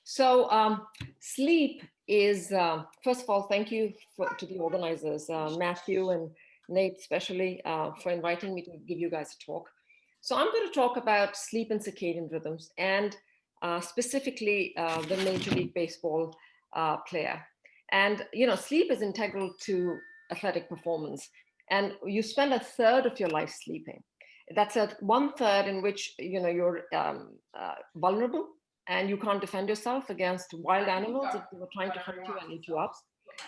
Sleep is, first of all, thank you to the organizers, Matthew and Nate especially, for inviting me to give you guys a talk. So I'm going to talk about sleep and circadian rhythms and specifically the Major League Baseball player. And, sleep is integral to athletic performance. And you spend a third of your life sleeping. That's a 1/3 in which, you're vulnerable and you can't defend yourself against wild animals if they were trying to hunt you and eat you up.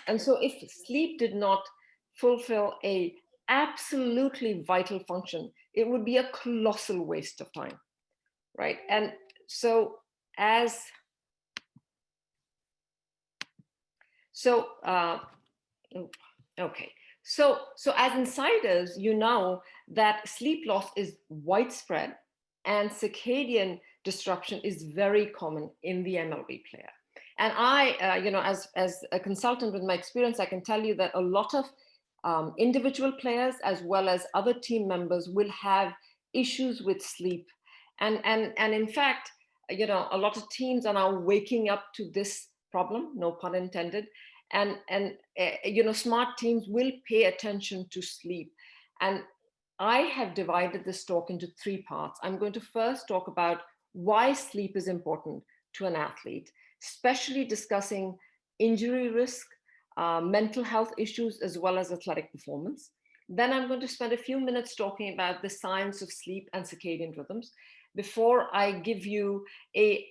And so if sleep did not fulfill a absolutely vital function, it would be a colossal waste of time, right? And so okay. So as insiders, you know that sleep loss is widespread and circadian disruption is very common in the MLB player. And I, as a consultant with my experience, I can tell you that a lot of individual players as well as other team members will have issues with sleep. And in fact, a lot of teams are now waking up to this problem, no pun intended. And smart teams will pay attention to sleep. And I have divided this talk into 3 parts. I'm going to first talk about why sleep is important to an athlete, especially discussing injury risk, mental health issues, as well as athletic performance. Then I'm going to spend a few minutes talking about the science of sleep and circadian rhythms before I give you a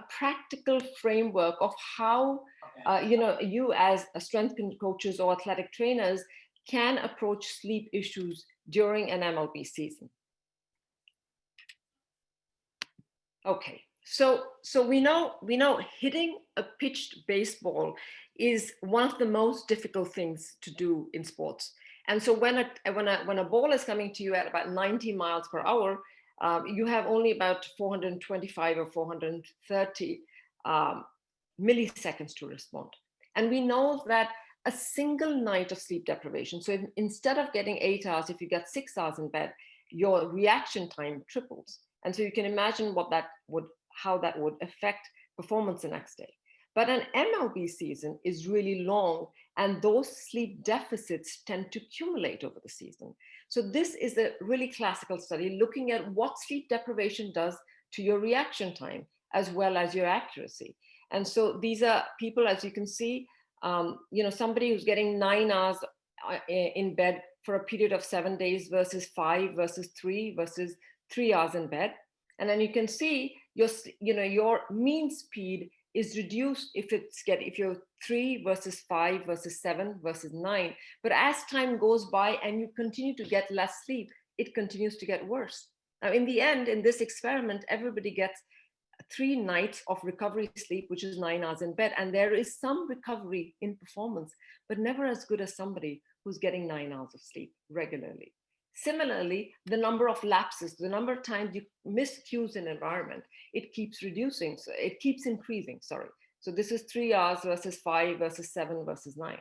practical framework of how you as strength coaches or athletic trainers can approach sleep issues during an MLB season. Okay, so we know hitting a pitched baseball is one of the most difficult things to do in sports. And so when a ball is coming to you at about 90 miles per hour, you have only about 425 or 430 milliseconds to respond. And we know that a single night of sleep deprivation, so instead of getting 8 hours, if you get 6 hours in bed, your reaction time triples. And so you can imagine how that would affect performance the next day. But an MLB season is really long, and those sleep deficits tend to accumulate over the season. So this is a really classical study looking at what sleep deprivation does to your reaction time as well as your accuracy. And so these are people, as you can see, somebody who's getting 9 hours in bed for a period of 7 days versus 5 versus 3 versus 3 hours in bed. And then you can see your mean speed is reduced if you're 3 versus 5 versus 7 versus 9. But as time goes by and you continue to get less sleep, it continues to get worse. Now, in the end, in this experiment, everybody gets 3 nights of recovery sleep, which is 9 hours in bed. And there is some recovery in performance, but never as good as somebody who's getting 9 hours of sleep regularly. Similarly, the number of lapses, the number of times you miss cues in environment, it keeps reducing. So it keeps increasing, sorry. So this is 3 hours versus 5 versus 7 versus 9.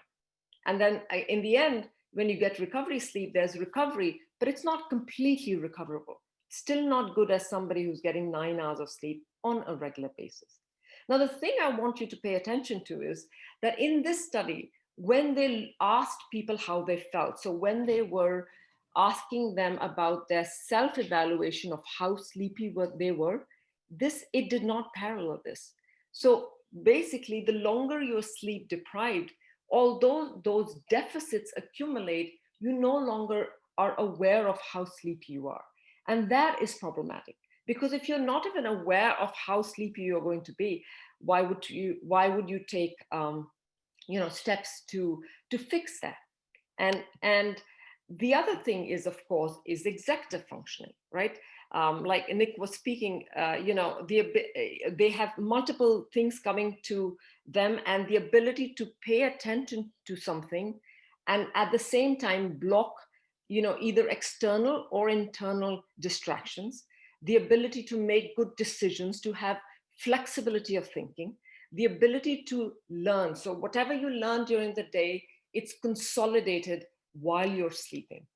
And then in the end, when you get recovery sleep, there's recovery, but it's not completely recoverable. Still not good as somebody who's getting 9 hours of sleep on a regular basis. Now, the thing I want you to pay attention to is that in this study, when they asked people how they felt, so when they were asking them about their self-evaluation of how sleepy they were, it did not parallel this. So basically, the longer you're sleep deprived, although those deficits accumulate, you no longer are aware of how sleepy you are. And that is problematic, because if you're not even aware of how sleepy you're going to be, why would you take steps to fix that? And the other thing is, of course, is executive functioning, right? Like Nick was speaking, they have multiple things coming to them, and the ability to pay attention to something and at the same time block, either external or internal distractions, the ability to make good decisions, to have flexibility of thinking, the ability to learn. So whatever you learn during the day, it's consolidated while you're sleeping.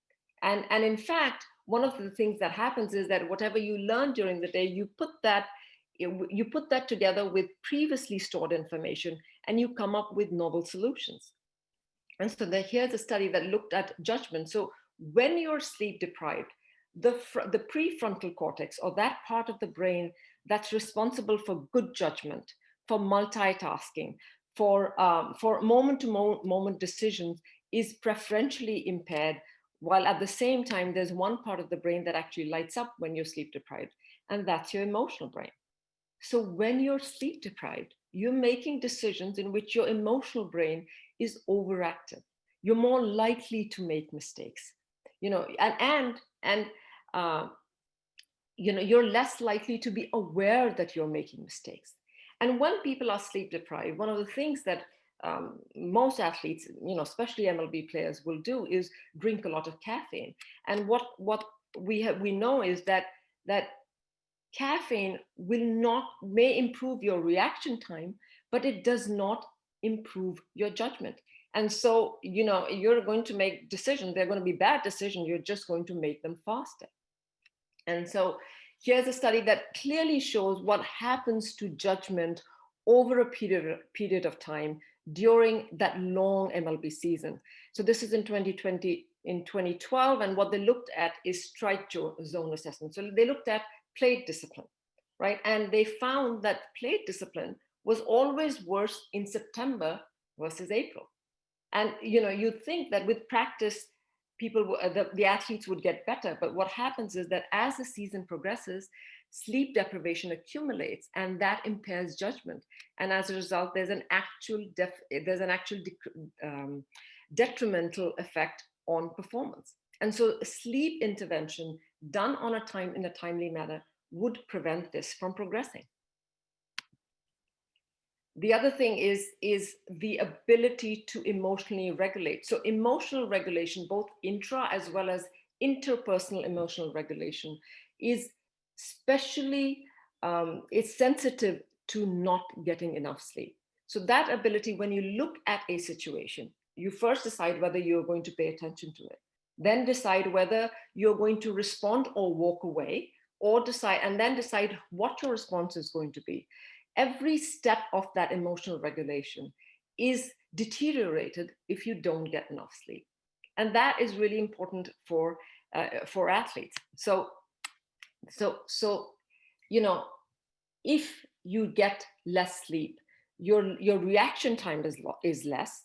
And in fact, one of the things that happens is that whatever you learn during the day, you put that you put that together with previously stored information and you come up with novel solutions. And so here's a study that looked at judgment. So when you're sleep deprived, the prefrontal cortex, or that part of the brain that's responsible for good judgment, for multitasking, for moment-to-moment decisions, is preferentially impaired, while at the same time, there's one part of the brain that actually lights up when you're sleep deprived, and that's your emotional brain. So when you're sleep deprived, you're making decisions in which your emotional brain is overactive. You're more likely to make mistakes, you know, you know, you're less likely to be aware that you're making mistakes. And when people are sleep deprived, one of the things that most athletes, you know, especially MLB players, will do is drink a lot of caffeine. And what we know is that caffeine may improve your reaction time, but it does not improve your judgment. And so, you know, you're going to make decisions. They're going to be bad decisions. You're just going to make them faster. And so here's a study that clearly shows what happens to judgment over a period of time during that long MLB season. So this is in 2020, in 2012, and what they looked at is strike zone assessment. So they looked at plate discipline, right? And they found that plate discipline was always worse in September versus April. And you know, you'd think that with practice, the athletes would get better. But what happens is that as the season progresses, sleep deprivation accumulates, and that impairs judgment. And as a result, there's an actual detrimental effect on performance. And so sleep intervention done in a timely manner would prevent this from progressing. The other thing is the ability to emotionally regulate. So emotional regulation, both intra as well as interpersonal emotional regulation, is especially is sensitive to not getting enough sleep. So that ability, when you look at a situation, you first decide whether you're going to pay attention to it, then decide whether you're going to respond or walk away, or decide what your response is going to be. Every step of that emotional regulation is deteriorated if you don't get enough sleep. And that is really important for athletes. So, you know, if you get less sleep, your reaction time is less,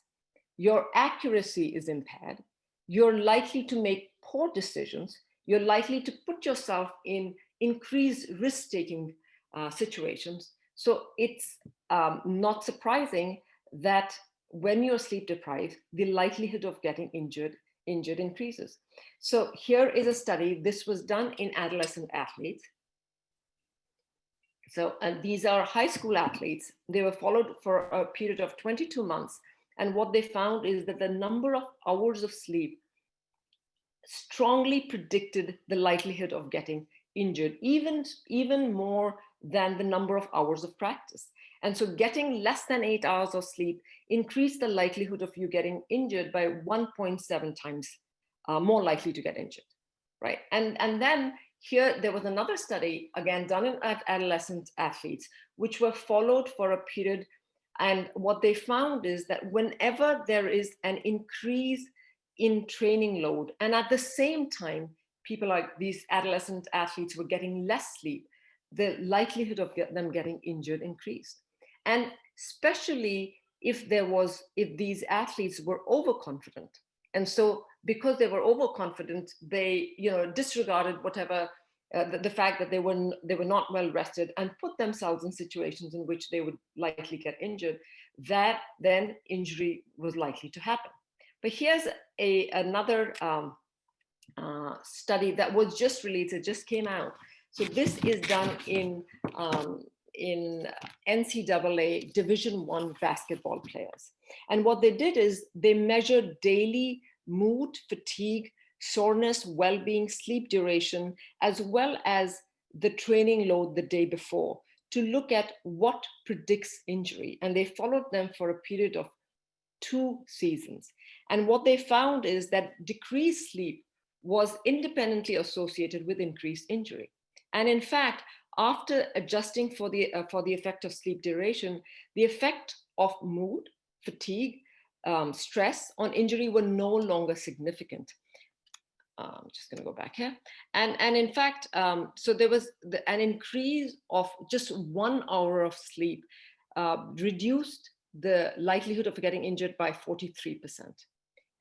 your accuracy is impaired, you're likely to make poor decisions, you're likely to put yourself in increased risk-taking situations. So it's not surprising that when you're sleep deprived, the likelihood of getting injured increases. So here is a study. This was done in adolescent athletes. So, and these are high school athletes. They were followed for a period of 22 months. And what they found is that the number of hours of sleep strongly predicted the likelihood of getting injured, even more than the number of hours of practice. And so getting less than 8 hours of sleep increased the likelihood of you getting injured by 1.7 times more likely to get injured, right? And then here, there was another study, again, done in adolescent athletes, which were followed for a period. And what they found is that whenever there is an increase in training load, and at the same time, people like these adolescent athletes were getting less sleep, the likelihood of them getting injured increased. And especially if these athletes were overconfident. And so because they were overconfident, they, you know, disregarded whatever, the fact that they were not well rested, and put themselves in situations in which they would likely get injured, that then injury was likely to happen. But here's another study that was just released, it just came out. So this is done in NCAA Division I basketball players. And what they did is they measured daily mood, fatigue, soreness, well-being, sleep duration, as well as the training load the day before, to look at what predicts injury. And they followed them for a period of 2 seasons. And what they found is that decreased sleep was independently associated with increased injury. And in fact, after adjusting for the effect of sleep duration, the effect of mood, fatigue, stress on injury were no longer significant. I'm just going to go back here. And in fact, so there was an increase of just 1 hour of sleep reduced the likelihood of getting injured by 43%.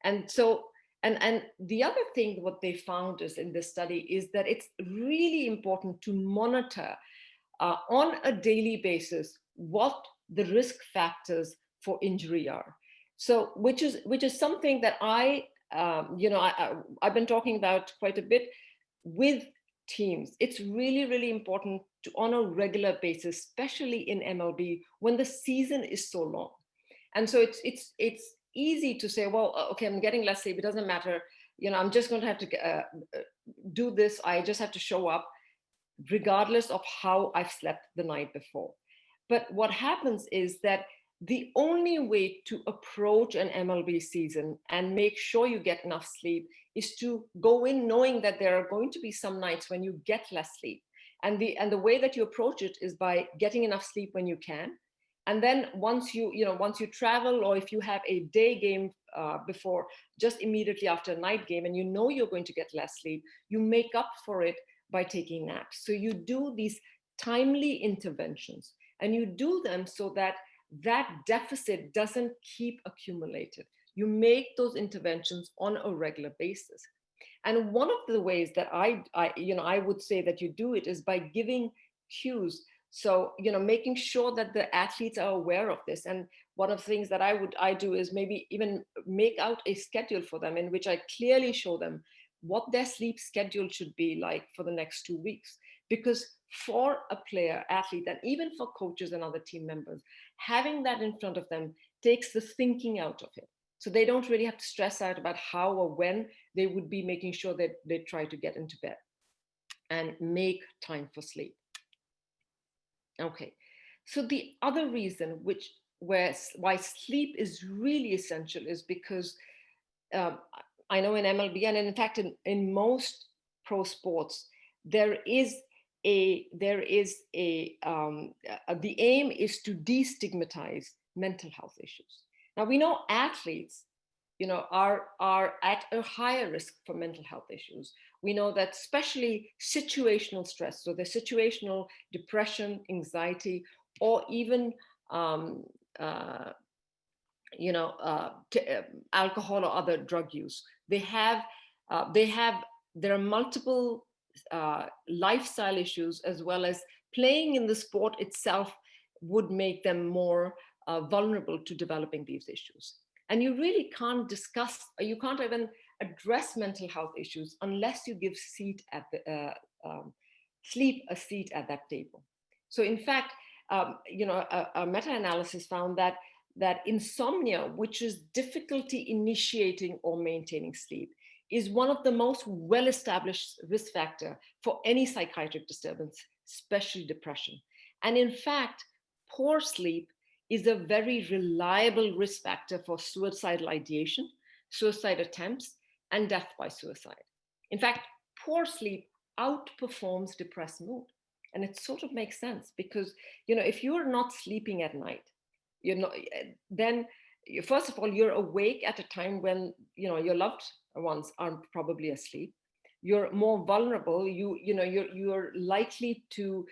And so, and the other thing what they found is in this study is that it's really important to monitor on a daily basis what the risk factors for injury are. So, which is something that I've been talking about quite a bit with teams. It's really, really important to, on a regular basis, especially in MLB, when the season is so long. And so it's easy to say, well, okay, I'm getting less sleep, it doesn't matter, I'm just going to have to do this, I just have to show up regardless of how I've slept the night before. But what happens is that the only way to approach an MLB season and make sure you get enough sleep is to go in knowing that there are going to be some nights when you get less sleep. And the way that you approach it is by getting enough sleep when you can. And then once you travel, or if you have a day game before, just immediately after a night game, and you're going to get less sleep, you make up for it by taking naps. So you do these timely interventions, and you do them so that deficit doesn't keep accumulated. You make those interventions on a regular basis. And one of the ways that I would say that you do it is by giving cues. So, making sure that the athletes are aware of this. And one of the things that I do is maybe even make out a schedule for them in which I clearly show them what their sleep schedule should be like for the next 2 weeks. Because for a player, athlete, and even for coaches and other team members, having that in front of them takes the thinking out of it. So they don't really have to stress out about how or when they would be making sure that they try to get into bed and make time for sleep. Okay, so the other reason why sleep is really essential is because I know in MLB, and in fact in most pro sports, the aim is to destigmatize mental health issues. Now we know athletes, are at a higher risk for mental health issues. We know that especially situational stress, so the situational depression, anxiety, or even alcohol or other drug use, there are multiple lifestyle issues, as well as playing in the sport itself would make them more vulnerable to developing these issues. And you really can't you can't even address mental health issues unless you give sleep a seat at that table. So in fact, a meta-analysis found that insomnia, which is difficulty initiating or maintaining sleep, is one of the most well-established risk factor for any psychiatric disturbance, especially depression. And in fact, poor sleep is a very reliable risk factor for suicidal ideation, suicide attempts, and death by suicide. In fact, poor sleep outperforms depressed mood. And it sort of makes sense because, if you're not sleeping at night, then first of all, you're awake at a time when, your loved ones are probably asleep. You're more vulnerable. You're likely to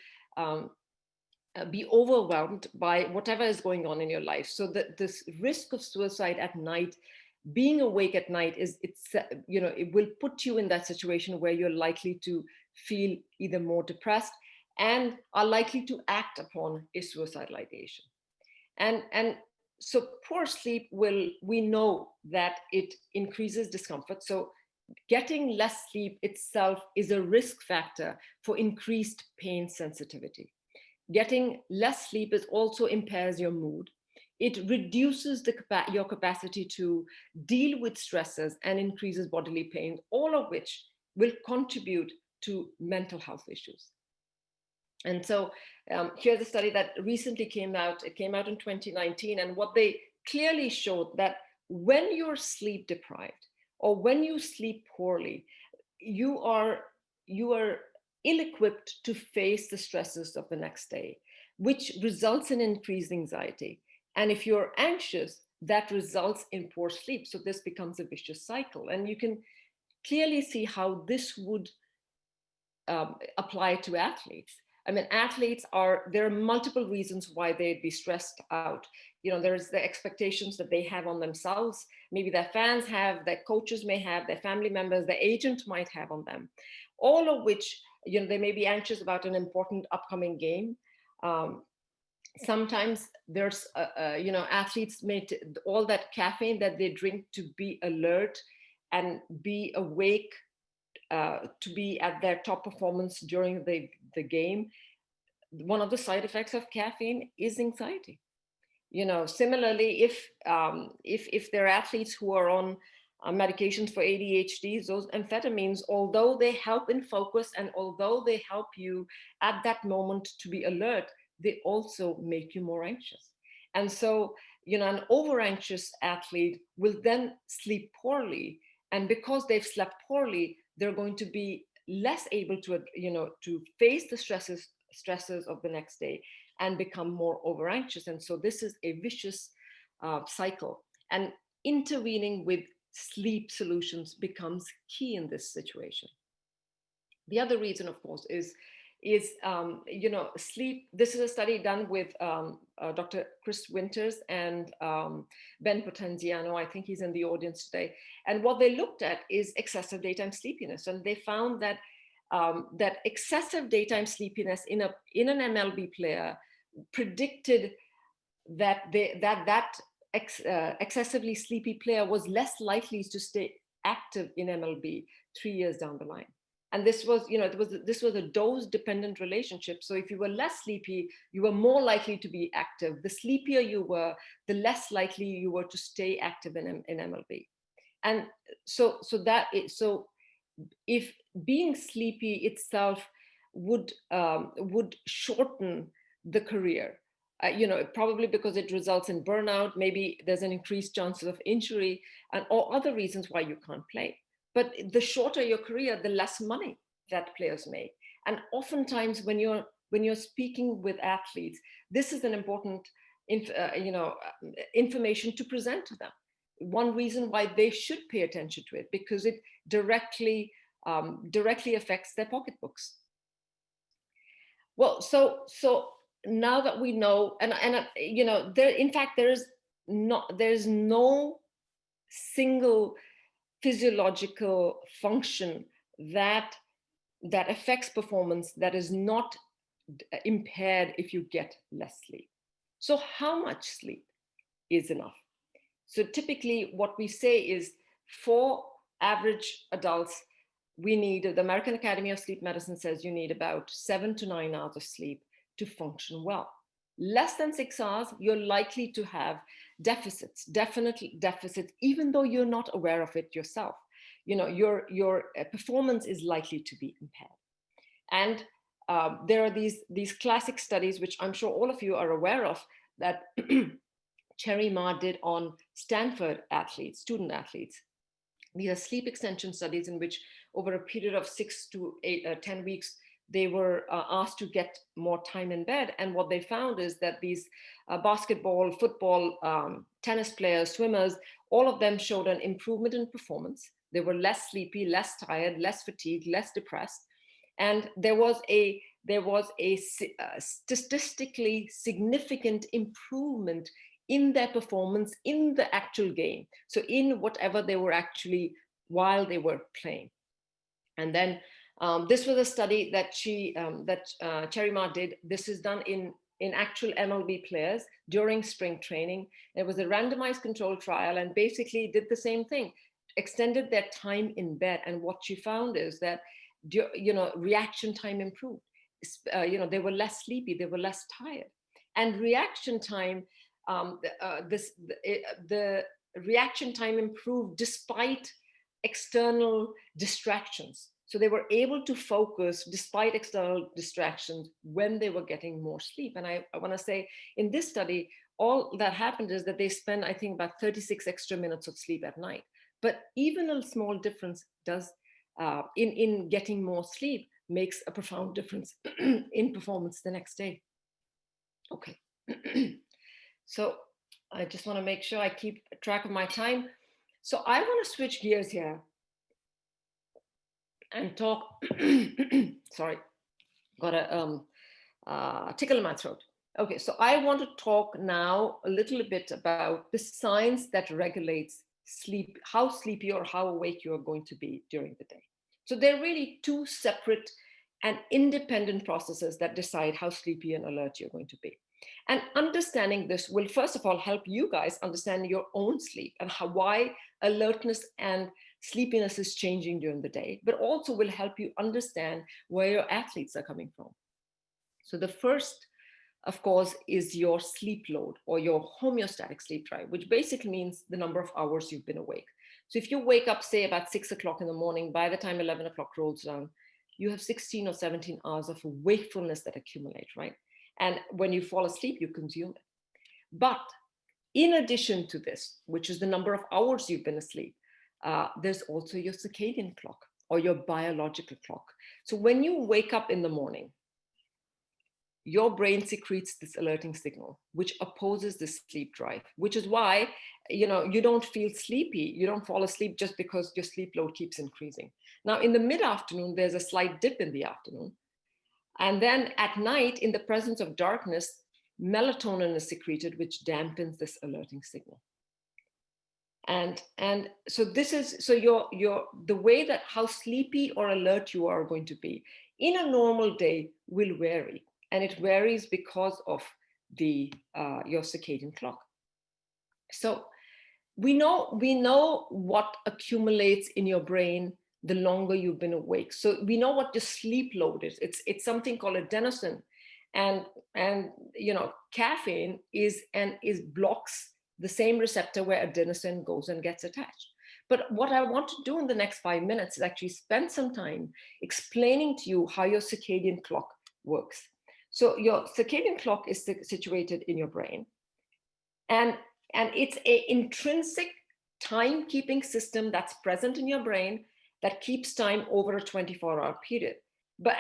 be overwhelmed by whatever is going on in your life. So that this risk of suicide at night, being awake at night, it will put you in that situation where you're likely to feel either more depressed and are likely to act upon a suicidal ideation. And so poor sleep we know that it increases discomfort. So getting less sleep itself is a risk factor for increased pain sensitivity. Getting less sleep also impairs your mood. It reduces your capacity to deal with stresses and increases bodily pain, all of which will contribute to mental health issues. And so here's a study that recently came out. It came out in 2019. And what they clearly showed that when you're sleep deprived or when you sleep poorly, you are ill-equipped to face the stresses of the next day, which results in increased anxiety. And if you're anxious, that results in poor sleep. So this becomes a vicious cycle. And you can clearly see how this would apply to athletes. I mean, there are multiple reasons why they'd be stressed out. You know, there's the expectations that they have on themselves, maybe their fans have, their coaches may have, their family members, their agent might have on them, all of which, you know, they may be anxious about an important upcoming game. Sometimes there's, you know, athletes all that caffeine that they drink to be alert and be awake, to be at their top performance during the game. One of the side effects of caffeine is anxiety. You know, similarly, if there are athletes who are on medications for ADHD, those amphetamines, although they help in focus and although they help you at that moment to be alert, they also make you more anxious. And so, you know, an over-anxious athlete will then sleep poorly. And because they've slept poorly, they're going to be less able to, you know, to face the stresses of the next day and become more over-anxious. And so this is a vicious cycle. And intervening with sleep solutions becomes key in this situation. The other reason, of course, is you know, sleep. This is a study done with Dr. Chris Winters and Ben Potenziano. I think he's in the audience today. And what they looked at is excessive daytime sleepiness. And they found that that excessive daytime sleepiness in an MLB player predicted that excessively sleepy player was less likely to stay active in MLB 3 years down the line. And this was, you know, this was a dose-dependent relationship. So if you were less sleepy, you were more likely to be active. The sleepier you were, the less likely you were to stay active in MLB. And so if being sleepy itself would shorten the career, you know, probably because it results in burnout, maybe there's an increased chance of injury and or other reasons why you can't play. But the shorter your career, the less money that players make. And oftentimes when you're speaking with athletes, this is an important you know, information to present to them. One reason why they should pay attention to it, because it directly affects their pocketbooks. Well, so now that we know, and you know, in fact there's no single physiological function that affects performance that is not impaired if you get less sleep. So how much sleep is enough? So typically what we say is, for average adults, we need, the American Academy of Sleep Medicine says you need about 7 to 9 hours of sleep to function well. Less than 6 hours, you're likely to have deficits, definitely deficits, even though you're not aware of it yourself. You know, your performance is likely to be impaired. And there are these classic studies, which I'm sure all of you are aware of, that Cherry Ma did on Stanford athletes, student athletes. These are sleep extension studies in which over a period of 6 to 10 weeks, they were asked to get more time in bed. And what they found is that these basketball, football, tennis players, swimmers, all of them showed an improvement in performance. They were less sleepy, less tired, less fatigued, less depressed. And there was a statistically significant improvement in their performance in the actual game. So in whatever they were actually, while they were playing. And then this was a study that Cherry Ma did. This is done in actual MLB players during spring training. It was a randomized controlled trial and basically did the same thing, extended their time in bed. And what she found is that, you know, reaction time improved. You know, they were less sleepy, they were less tired. And reaction time, the reaction time improved despite external distractions. So they were able to focus despite external distractions when they were getting more sleep. And I want to say, in this study, all that happened is that they spent, I think, about 36 extra minutes of sleep at night. But even a small difference does in getting more sleep makes a profound difference in performance the next day. Okay. So I just want to make sure I keep track of my time. So I want to switch gears here and talk, sorry, got a tickle in my throat. Okay, so I want to talk now a little bit about the science that regulates sleep, how sleepy or how awake you are going to be during the day. So they're really two separate and independent processes that decide how sleepy and alert you're going to be. And understanding this will, first of all, help you guys understand your own sleep and why alertness and sleepiness is changing during the day, but also will help you understand where your athletes are coming from. So the first, of course, is your sleep load or your homeostatic sleep drive, which basically means the number of hours you've been awake. So if you wake up, say, about 6 o'clock in the morning, by the time 11 o'clock rolls around, you have 16 or 17 hours of wakefulness that accumulate, right? And when you fall asleep, you consume it. But in addition to this, which is the number of hours you've been asleep, there's also your circadian clock or your biological clock. So when you wake up in the morning, your brain secretes this alerting signal, which opposes the sleep drive, which is why, you don't feel sleepy. You don't fall asleep just because your sleep load keeps increasing. Now, in the mid-afternoon, there's a slight dip in the afternoon. And then at night, in the presence of darkness, melatonin is secreted, which dampens this alerting signal. And so this is, so the way that how sleepy or alert you are going to be in a normal day will vary. And it varies because of your circadian clock. So we know what accumulates in your brain the longer you've been awake. So we know what your sleep load is. It's something called adenosine, and caffeine is blocks the same receptor where adenosine goes and gets attached. But what I want to do in the next 5 minutes is actually spend some time explaining to you how your circadian clock works. So your circadian clock is situated in your brain, and it's an intrinsic timekeeping system that's present in your brain that keeps time over a 24-hour period.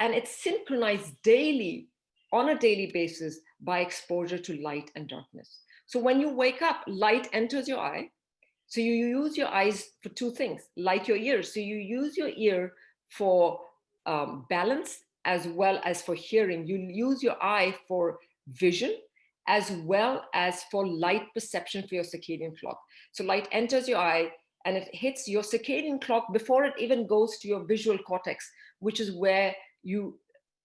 And it's synchronized daily, on a daily basis, by exposure to light and darkness. So when you wake up, light enters your eye. So you use your eyes for two things, like your ears. So you use your ear for balance as well as for hearing. You use your eye for vision as well as for light perception for your circadian clock. So light enters your eye and it hits your circadian clock before it even goes to your visual cortex, which is where you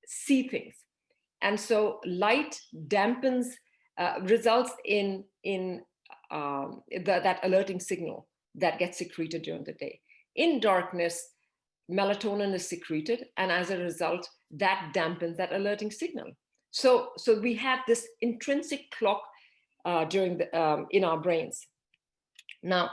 see things. And so light dampens, results in that alerting signal that gets secreted during the day. In darkness, melatonin is secreted, and as a result, that dampens that alerting signal. So we have this intrinsic clock in our brains. Now,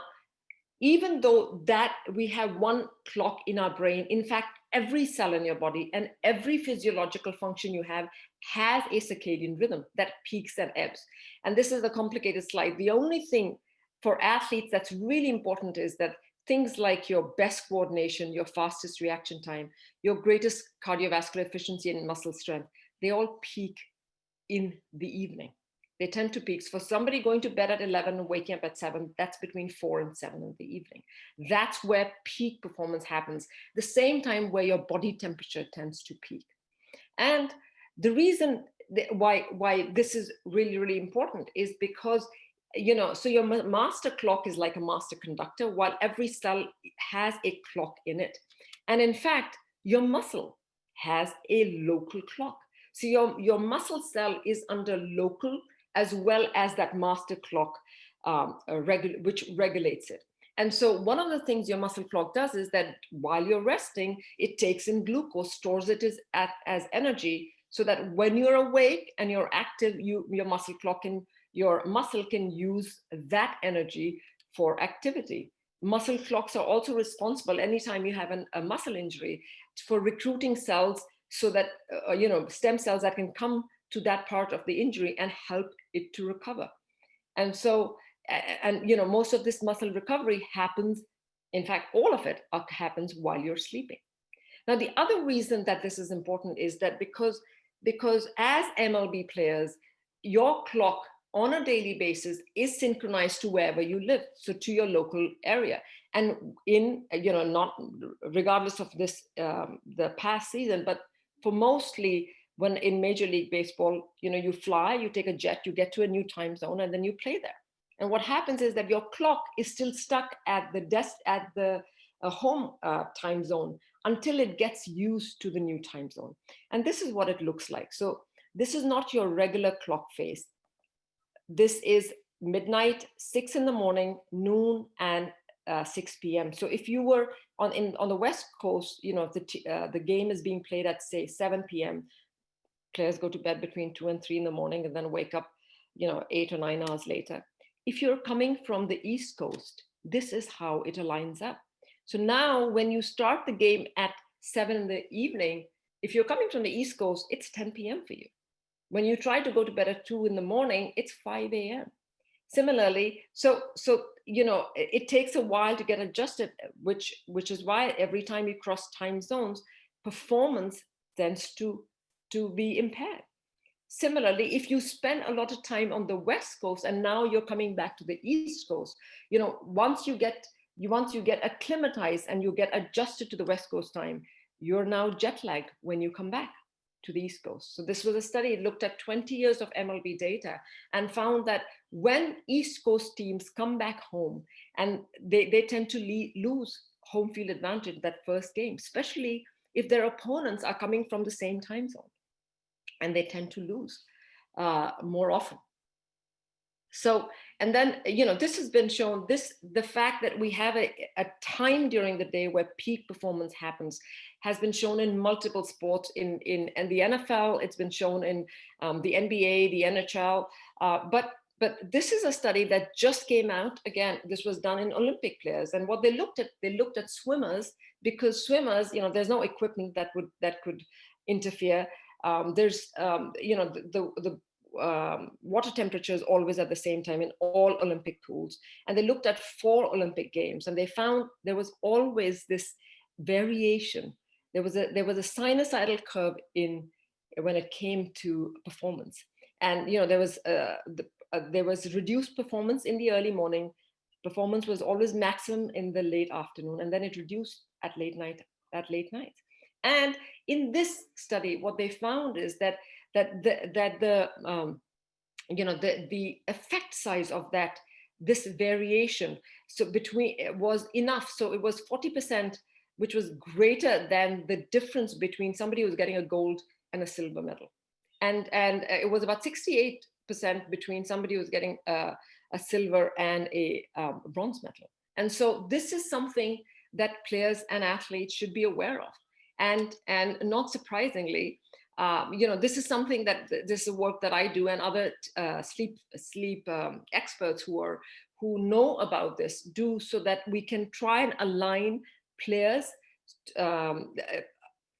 even though that we have one clock in our brain, in fact, every cell in your body and every physiological function you have has a circadian rhythm that peaks and ebbs. And this is a complicated slide. The only thing for athletes that's really important is that things like your best coordination, your fastest reaction time, your greatest cardiovascular efficiency and muscle strength, they all peak in the evening. They tend to peak. For somebody going to bed at 11 and waking up at 7, that's between 4 and 7 in the evening. That's where peak performance happens, the same time where your body temperature tends to peak. And the reason why this is really, really important is because, so your master clock is like a master conductor, while every cell has a clock in it. And in fact, your muscle has a local clock. So your muscle cell is under local as well as that master clock, which regulates it. And so one of the things your muscle clock does is that while you're resting, it takes in glucose, stores it as energy, so that when you're awake and you're active, your muscle can use that energy for activity. Muscle clocks are also responsible anytime you have a muscle injury for recruiting cells, so that stem cells that can come to that part of the injury and help it to recover. And so, most of this muscle recovery happens, in fact, all of it happens while you're sleeping. Now, the other reason that this is important is that because as MLB players, your clock on a daily basis is synchronized to wherever you live, so to your local area. And in, not regardless of this, the past season, but for mostly when in Major League Baseball, you fly, you take a jet, you get to a new time zone, and then you play there. And what happens is that your clock is still stuck at the desk, at the home time zone, until it gets used to the new time zone. And this is what it looks like. So this is not your regular clock phase. This is midnight, 6 in the morning, noon, and 6 p.m. So if you were on the West Coast, the game is being played at, say, 7 p.m. Players go to bed between 2 and 3 in the morning and then wake up, 8 or 9 hours later. If you're coming from the East Coast, this is how it aligns up. So now when you start the game at 7 in the evening, if you're coming from the East Coast, it's 10 p.m. for you. When you try to go to bed at 2 in the morning, it's 5 a.m. Similarly, so it takes a while to get adjusted, which is why every time you cross time zones, performance tends to be impaired. Similarly, if you spend a lot of time on the West Coast and now you're coming back to the East Coast, once you get acclimatized and you get adjusted to the West Coast time, you're now jet lagged when you come back to the East Coast. So this was a study, it looked at 20 years of MLB data and found that when East Coast teams come back home, and they tend to lose home field advantage that first game, especially if their opponents are coming from the same time zone, and they tend to lose more often. So, and then, this has been shown, the fact that we have a time during the day where peak performance happens has been shown in multiple sports, in the NFL, it's been shown in the NBA, the NHL, but this is a study that just came out. Again, this was done in Olympic players, and what they looked at swimmers, because swimmers, there's no equipment that could interfere. There's, the water temperature is always at the same time in all Olympic pools. And they looked at 4 Olympic games, and they found there was always this variation. There was a sinusoidal curve when it came to performance. And, there was reduced performance in the early morning. Performance was always maximum in the late afternoon, and then it reduced at late night. And in this study, what they found is that the effect size of this variation, so was enough. So it was 40%, which was greater than the difference between somebody who was getting a gold and a silver medal, and it was about 68% between somebody who was getting a silver and a bronze medal. And so this is something that players and athletes should be aware of. And not surprisingly, this is something this is work that I do, and other sleep experts who know about this do, so that we can try and align players'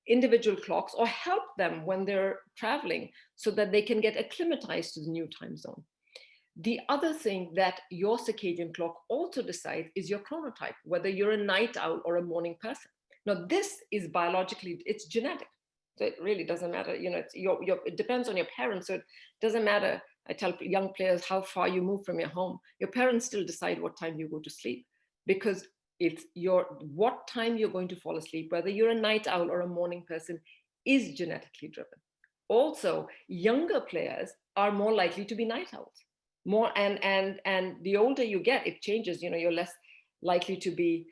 individual clocks, or help them when they're traveling, so that they can get acclimatized to the new time zone. The other thing that your circadian clock also decides is your chronotype, whether you're a night owl or a morning person. Now, this is biologically, it's genetic. So it really doesn't matter, it depends on your parents. So it doesn't matter. I tell young players how far you move from your home. Your parents still decide what time you go to sleep, because it's what time you're going to fall asleep, whether you're a night owl or a morning person, is genetically driven. Also, younger players are more likely to be night owls. And the older you get, it changes. You're less likely to be.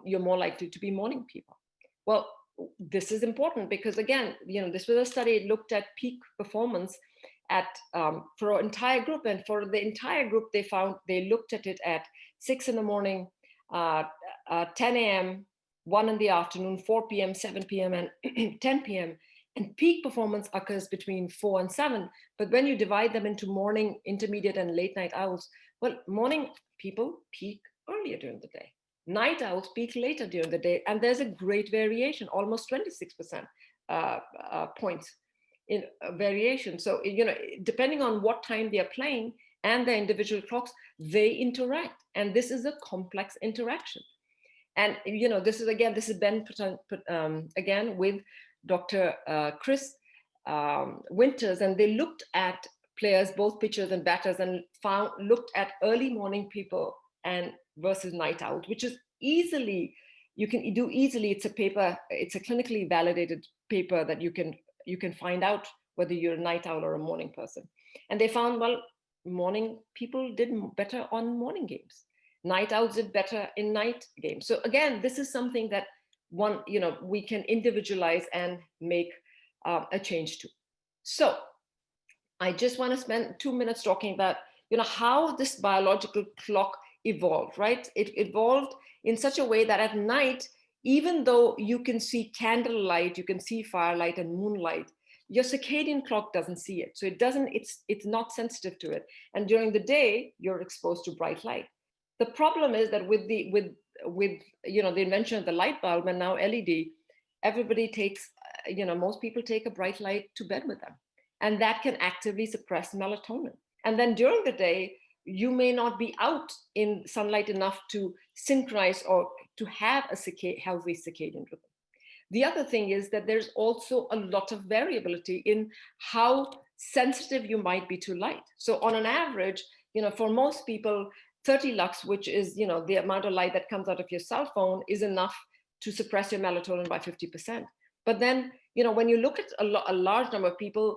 You're more likely to be morning people. Well, this is important because, again, this was a study. It looked at peak performance for an entire group, and for the entire group, they looked at it at 6 in the morning, 10 a.m., 1 in the afternoon, 4 p.m., 7 p.m., and 10 p.m. And peak performance occurs between 4 and 7. But when you divide them into morning, intermediate, and late night owls, well, morning people peak earlier during the day. Night owls peak later during the day, and there's a great variation, almost 26% points in variation. So, depending on what time they're playing and their individual clocks, they interact, and this is a complex interaction. And, this is Ben again with Dr. Chris Winters, and they looked at players, both pitchers and batters, and looked at early morning people and versus night owls, which is you can do easily. It's a paper, it's a clinically validated paper that you can find out whether you're a night owl or a morning person. And they found, well, morning people did better on morning games. Night owls did better in night games. So again, this is something that we can individualize and make a change to. So I just want to spend 2 minutes talking about, how this biological clock evolved, right? It evolved in such a way that at night, even though you can see candlelight, you can see firelight and moonlight, your circadian clock doesn't see it. So it's not sensitive to it. And during the day, you're exposed to bright light. The problem is that with the invention of the light bulb and now LED, everybody takes, most people take a bright light to bed with them. And that can actively suppress melatonin. And then during the day, you may not be out in sunlight enough to synchronize or to have a healthy circadian rhythm. The other thing is that there's also a lot of variability in how sensitive you might be to light. So on an average, for most people, 30 lux, which is the amount of light that comes out of your cell phone, is enough to suppress your melatonin by 50%. But then, when you look at a large number of people,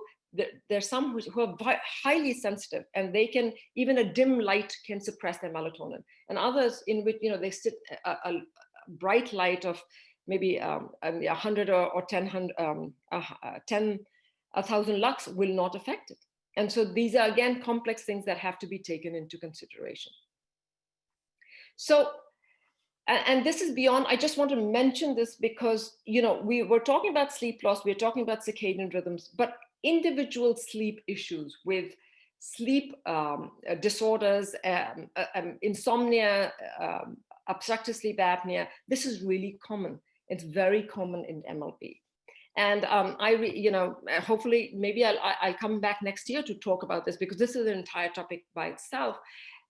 there's some who are highly sensitive, and they can, even a dim light can suppress their melatonin. And others in which, they sit a bright light of maybe 100 or 10,000 lux will not affect it. And so these are, again, complex things that have to be taken into consideration. So, and this is beyond, I just want to mention this because, we were talking about sleep loss, we're talking about circadian rhythms, but individual sleep issues with sleep disorders, insomnia, obstructive sleep apnea, this is really common. It's very common in MLB. And hopefully, maybe I'll come back next year to talk about this, because this is an entire topic by itself.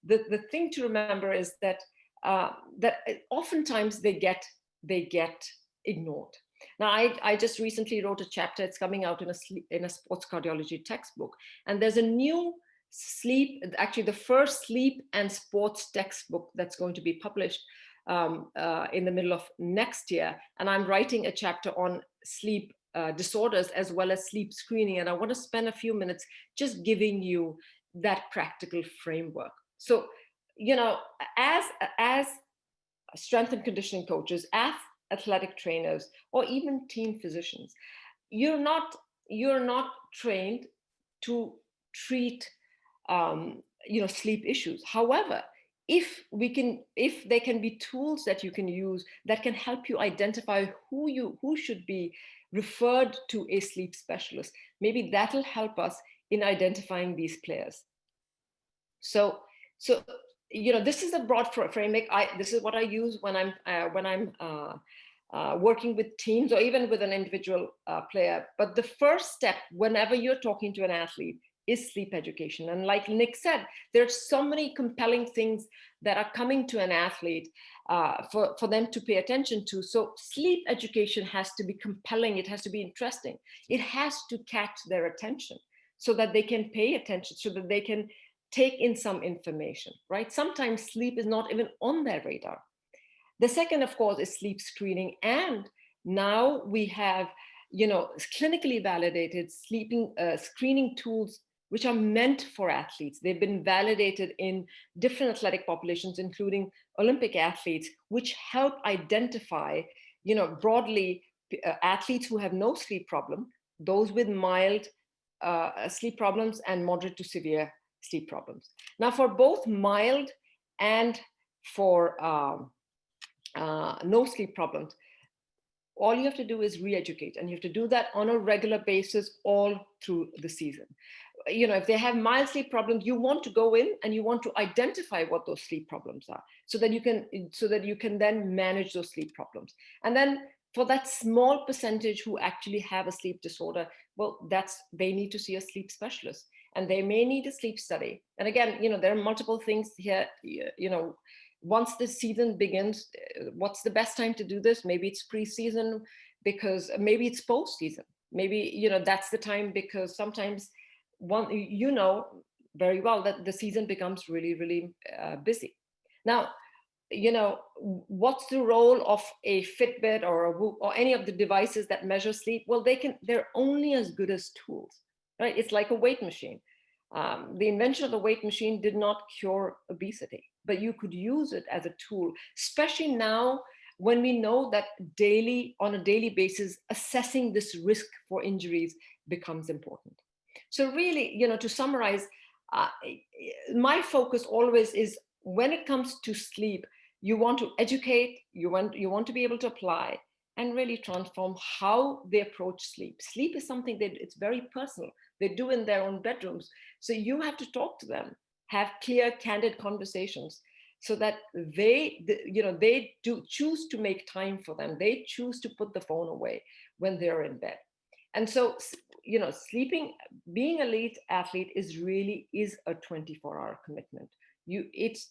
The thing to remember is that that oftentimes they get ignored. Now, I just recently wrote a chapter. It's coming out in a sports cardiology textbook, and there's a new actually the first sleep and sports textbook that's going to be published in the middle of next year. And I'm writing a chapter on sleep disorders as well as sleep screening. And I want to spend a few minutes just giving you that practical framework. So, as strength and conditioning coaches, as athletic trainers, or even team physicians, you're not trained to treat sleep issues. However, if there can be tools that you can use that can help you identify who should be referred to a sleep specialist, maybe that'll help us in identifying these players. So this is a broad framework. This is what I use when I'm working with teams or even with an individual player. But the first step, whenever you're talking to an athlete, is sleep education. And like Nick said, there are so many compelling things that are coming to an athlete for them to pay attention to. So sleep education has to be compelling. It has to be interesting. It has to catch their attention so that they can pay attention, so that they can take in some information, right? Sometimes sleep is not even on their radar. The second, of course, is sleep screening. And now we have, clinically validated screening tools which are meant for athletes. They've been validated in different athletic populations, including Olympic athletes, which help identify, broadly athletes who have no sleep problem, those with mild sleep problems and moderate to severe sleep problems. Now, for both mild and for no sleep problems, all you have to do is re-educate, and you have to do that on a regular basis all through the season. If they have mild sleep problems, you want to go in and you want to identify what those sleep problems are, so that you can then manage those sleep problems. And then for that small percentage who actually have a sleep disorder, well, they need to see a sleep specialist, and they may need a sleep study. And again, there are multiple things here, once the season begins, what's the best time to do this? Maybe it's preseason, because maybe it's postseason. Maybe, you know, that's the time, because sometimes you know very well that the season becomes really, really busy. Now, you know, what's the role of a Fitbit or a Whoop or any of the devices that measure sleep? Well, they're only as good as tools, right? It's like a weight machine. The invention of the weight machine did not cure obesity, but you could use it as a tool, especially now when we know that on a daily basis, assessing this risk for injuries becomes important. So really, you know, to summarize, my focus always is, when it comes to sleep, you want to educate, you want to be able to apply and really transform how they approach sleep. Sleep is something that it's very personal. They do in their own bedrooms. So you have to talk to them, have clear, candid conversations, so that they do choose to make time for them. They choose to put the phone away when they're in bed. And so, you know, sleeping, being an elite athlete is a 24-hour commitment. It's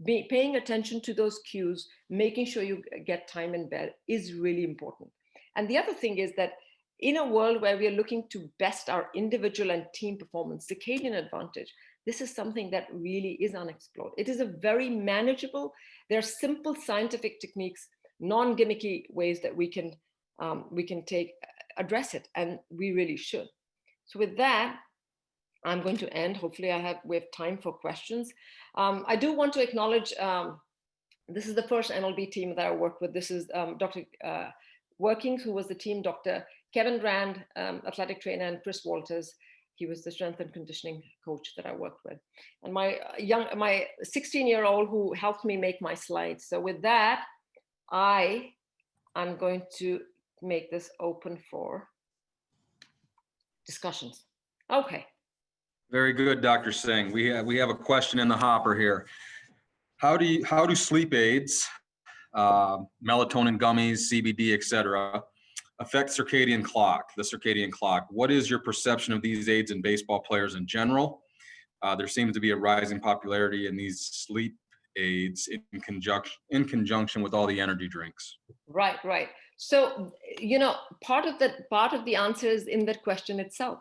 paying attention to those cues, making sure you get time in bed is really important. And the other thing is that in a world where we are looking to best our individual and team performance, circadian advantage, this is something that really is unexplored. It is a very manageable, there are simple scientific techniques, non-gimmicky ways that we can address it, and we really should. So with that, I'm going to end. Hopefully we have time for questions. I do want to acknowledge, this is the first MLB team that I worked with. This is Dr. Workings, who was the team, Dr. Kevin Rand, athletic trainer, and Chris Walters. He was the strength and conditioning coach that I worked with. And my 16-year-old who helped me make my slides. So with that, I am going to make this open for discussions. Okay. Very good, Dr. Singh. We have a question in the hopper here. How do sleep aids, melatonin gummies, CBD, etc., affect the circadian clock? What is your perception of these aids in baseball players in general? There seems to be a rising popularity in these sleep aids in conjunction with all the energy drinks. Right. So, you know, part of the answer is in that question itself.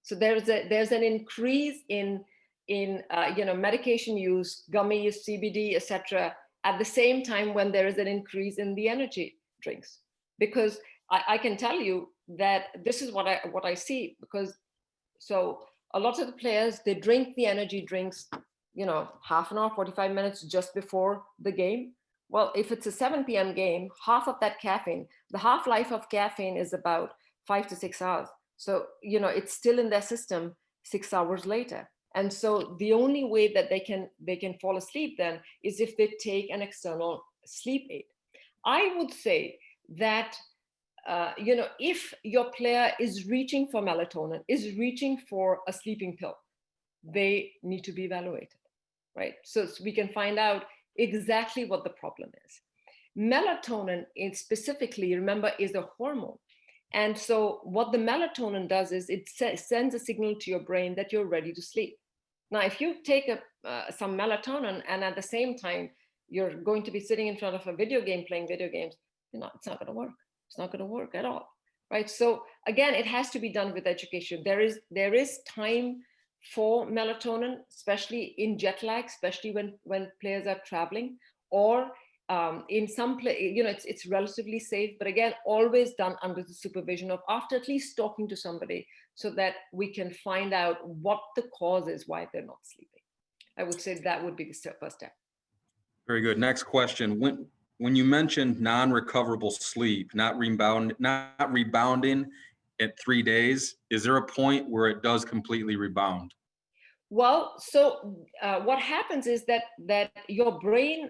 So there's an increase in medication use, gummies, CBD, etc., at the same time when there is an increase in the energy drinks. Because I can tell you that this is what I see, because so a lot of the players, they drink the energy drinks, you know, half an hour, 45 minutes just before the game. Well, if it's a 7 p.m. game, half of that caffeine, the half-life of caffeine is about 5 to 6 hours. So, you know, it's still in their system 6 hours later. And so the only way that they can fall asleep then is if they take an external sleep aid. I would say that, you know, if your player is reaching for melatonin, is reaching for a sleeping pill, they need to be evaluated, right? So we can find out exactly what the problem is. Melatonin specifically, remember, is a hormone. And so what the melatonin does is it sends a signal to your brain that you're ready to sleep. Now, if you take some melatonin and at the same time you're going to be sitting in front of a video game playing video games, you know, it's not going to work. It's not going to work at all, right? So again, it has to be done with education. There is time for melatonin, especially in jet lag, especially when players are traveling, or in some you know, it's relatively safe, but again, always done under the supervision of, after at least talking to somebody, so that we can find out what the cause is, why they're not sleeping. I would say that would be the first step. Very good. Next question. When you mentioned non-recoverable sleep, not rebounding at 3 days, is there a point where it does completely rebound? Well, so what happens is that your brain,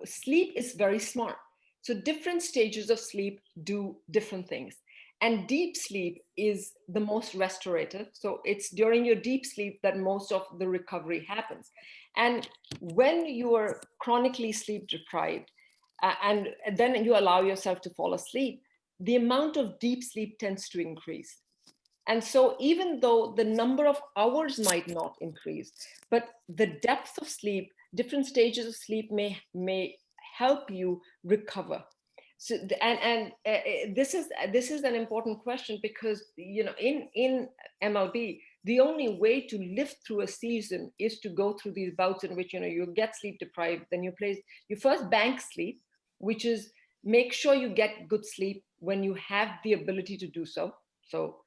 sleep is very smart. So different stages of sleep do different things. And deep sleep is the most restorative. So it's during your deep sleep that most of the recovery happens. And when you are chronically sleep deprived, and then you allow yourself to fall asleep, the amount of deep sleep tends to increase. And so even though the number of hours might not increase, but the depth of sleep different stages of sleep may help you recover. So this is an important question, because in MLB, the only way to live through a season is to go through these bouts in which you get sleep deprived, then you first bank sleep, which is make sure you get good sleep when you have the ability to do so. So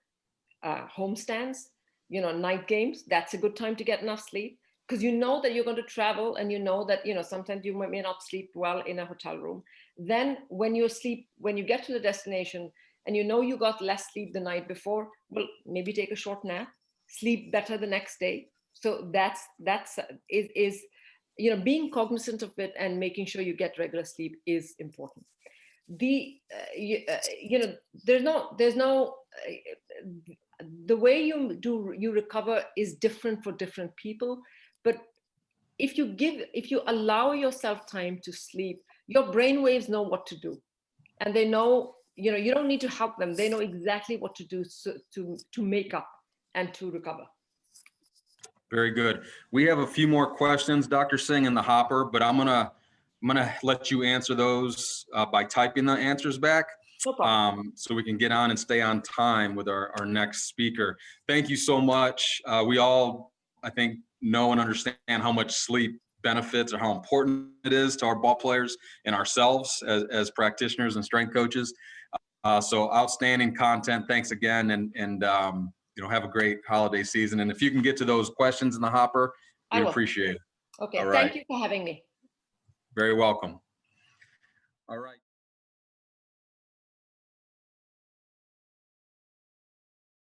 homestands, night games, that's a good time to get enough sleep, because you know that you're going to travel, and you know that sometimes you may not sleep well in a hotel room. Then when you get to the destination and you got less sleep the night before, well, maybe take a short nap, sleep better the next day. So that's being cognizant of it and making sure you get regular sleep is important. The way you recover is different for different people, but if you allow yourself time to sleep, your brain waves know what to do, and they know, you don't need to help them. They know exactly what to do to make up and to recover. Very good. We have a few more questions, Dr. Singh, in the hopper, but I'm gonna let you answer those by typing the answers back. No problem. So we can get on and stay on time with our next speaker. Thank you so much. We all, I think, know and understand how much sleep benefits, or how important it is to our ball players and ourselves as practitioners and strength coaches. So outstanding content. Thanks again, and have a great holiday season. And if you can get to those questions in the hopper, we appreciate it. Okay. All right. Thank you for having me. Very welcome. All right.